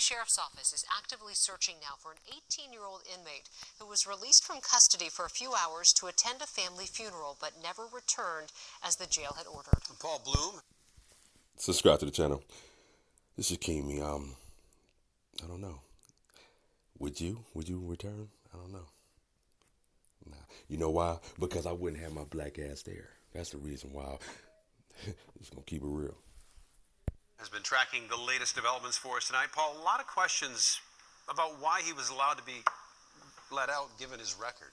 Sheriff's Office is actively searching now for an 18-year-old inmate who was released from custody for a few hours to attend a family funeral but never returned as the jail had ordered. I'm Paul Bloom. Subscribe to the channel. This is Kimi. I don't know. Would you return? I don't know. Nah. You know why? Because I wouldn't have my black ass there. That's the reason why. Just gonna keep it real. Has been tracking the latest developments for us tonight. Paul, a lot of questions about why he was allowed to be let out given his record.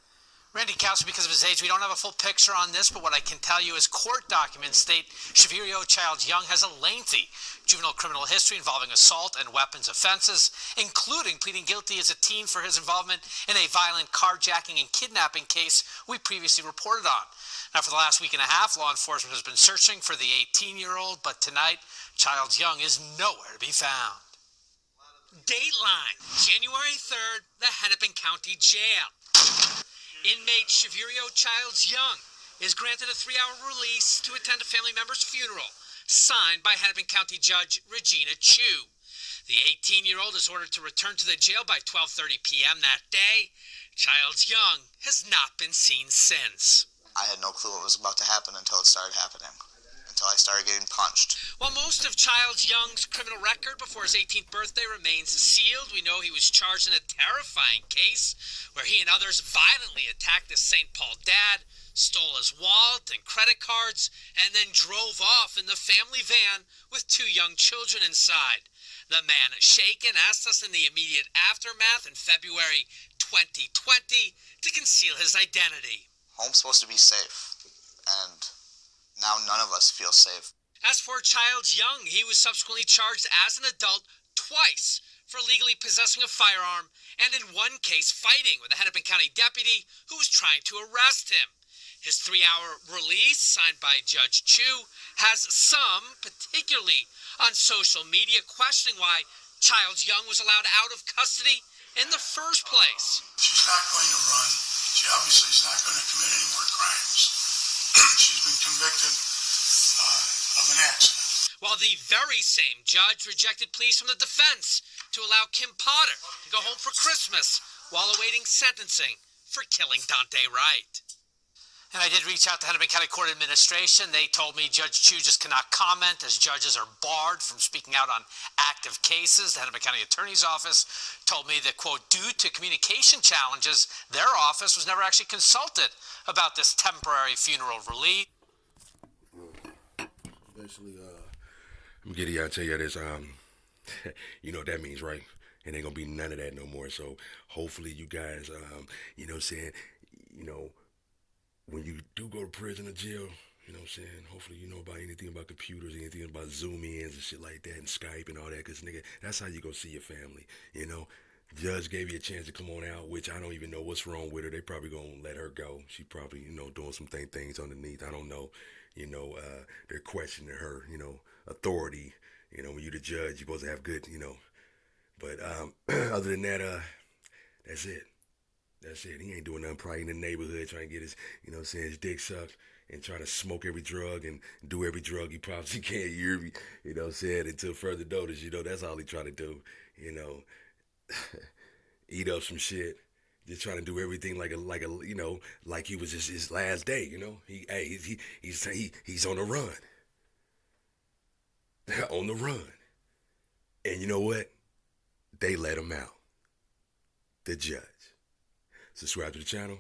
Randy Couch, because of his age, we don't have a full picture on this, but what I can tell you is court documents state Shavirio Childs Young has a lengthy juvenile criminal history involving assault and weapons offenses, including pleading guilty as a teen for his involvement in a violent carjacking and kidnapping case we previously reported on. Now, for the last week and a half, law enforcement has been searching for the 18-year-old, but tonight, Childs Young is nowhere to be found. Dateline, January 3rd, the Hennepin County Jail. Inmate Shavirio Childs Young is granted a 3-hour release to attend a family member's funeral, signed by Hennepin County Judge Regina Chu. The 18-year-old is ordered to return to the jail by 12:30 p.m. that day. Childs Young has not been seen since. I had no clue what was about to happen until it started happening, until I started getting punched. While most of Childs Young's criminal record before his 18th birthday remains sealed, we know he was charged in a terrifying case where he and others violently attacked his St. Paul dad, stole his wallet and credit cards, and then drove off in the family van with 2 young children inside. The man, shaken, asked us in the immediate aftermath in February 2020 to conceal his identity. Home's supposed to be safe, and now none of us feel safe. As for Childs Young, he was subsequently charged as an adult twice for illegally possessing a firearm and in one case fighting with a Hennepin County deputy who was trying to arrest him. His 3-hour release, signed by Judge Chu, has some, particularly on social media, questioning why Childs Young was allowed out of custody in the first place. She's not going to run. She obviously is not going to commit any more crimes. She's been convicted of an accident. While the very same judge rejected pleas from the defense to allow Kim Potter to go home for Christmas while awaiting sentencing for killing Dante Wright. And I did reach out to Hennepin County Court Administration. They told me Judge Chu just cannot comment as judges are barred from speaking out on active cases. The Hennepin County Attorney's Office told me that, quote, due to communication challenges, their office was never actually consulted about this temporary funeral relief. Especially, I'm getting y'all tell you this, you know what that means, right? It ain't gonna be none of that no more. So hopefully you guys, you know what I'm saying, you know, when you do go to prison or jail, you know what I'm saying, hopefully you know about anything about computers, anything about Zoom-ins and shit like that, and Skype and all that, because, nigga, that's how you go see your family, you know? Judge gave you a chance to come on out, which I don't even know what's wrong with her. They probably gonna let her go. She probably, you know, doing some things underneath. I don't know. You know, they're questioning her, you know, authority. You know, when you're the judge, you're supposed to have good, you know. But other than that, that's it. That's it. He ain't doing nothing probably in the neighborhood trying to get his, you know what I'm saying, his dick sucked and trying to smoke every drug and do every drug he possibly can, you know what I'm saying, until further notice, you know, that's all he trying to do, you know. Eat up some shit. Just trying to do everything like a you know, like he was just his last day, you know. He's on the run. On the run. And you know what? They let him out. The judge. Subscribe to the channel.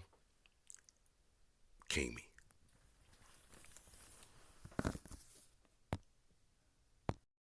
Kimi.